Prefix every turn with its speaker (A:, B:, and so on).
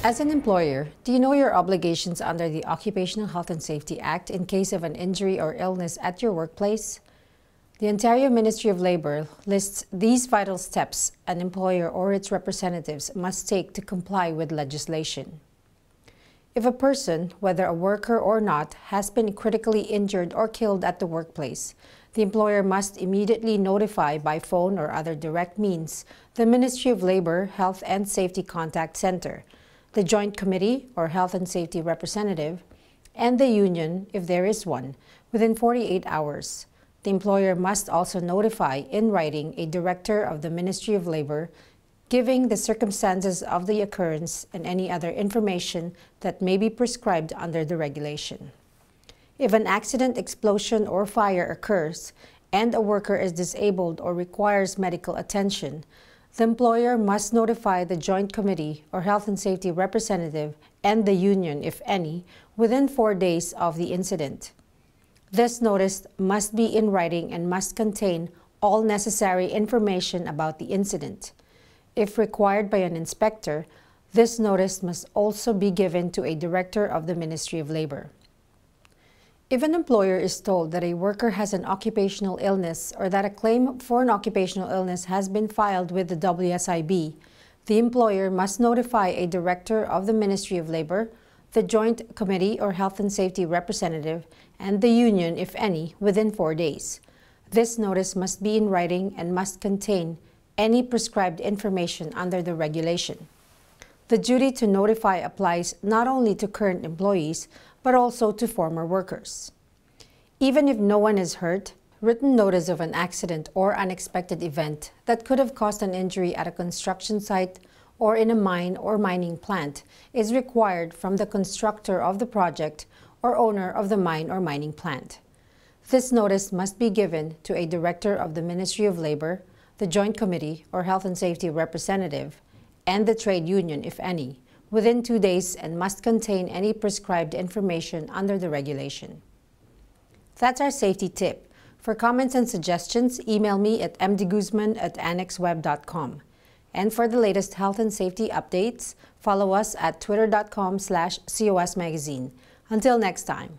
A: As an employer, do you know your obligations under the Occupational Health and Safety Act in case of an injury or illness at your workplace? The Ontario Ministry of Labour lists these vital steps an employer or its representatives must take to comply with legislation. If a person, whether a worker or not, has been critically injured or killed at the workplace, the employer must immediately notify by phone or other direct means the Ministry of Labour Health and Safety Contact Centre, the Joint Committee or Health and Safety Representative, and the union, if there is one, within 48 hours. The employer must also notify in writing a director of the Ministry of Labour, giving the circumstances of the occurrence and any other information that may be prescribed under the regulation. If an accident, explosion, or fire occurs and a worker is disabled or requires medical attention, the employer must notify the Joint Committee or Health and Safety Representative and the union, if any, within 4 days of the incident. This notice must be in writing and must contain all necessary information about the incident. If required by an inspector, this notice must also be given to a director of the Ministry of Labour. If an employer is told that a worker has an occupational illness or that a claim for an occupational illness has been filed with the WSIB, the employer must notify a director of the Ministry of Labour, the Joint Committee or Health and Safety Representative, and the union, if any, within 4 days. This notice must be in writing and must contain any prescribed information under the regulation. The duty to notify applies not only to current employees, but also to former workers. Even if no one is hurt, written notice of an accident or unexpected event that could have caused an injury at a construction site or in a mine or mining plant is required from the constructor of the project or owner of the mine or mining plant. This notice must be given to a director of the Ministry of Labour, the Joint Committee or Health and Safety Representative, and the trade union, if any, within 2 days and must contain any prescribed information under the regulation. That's our safety tip. For comments and suggestions, email me at mdguzman@annexweb.com. And for the latest health and safety updates, follow us at twitter.com/COS Magazine. Until next time.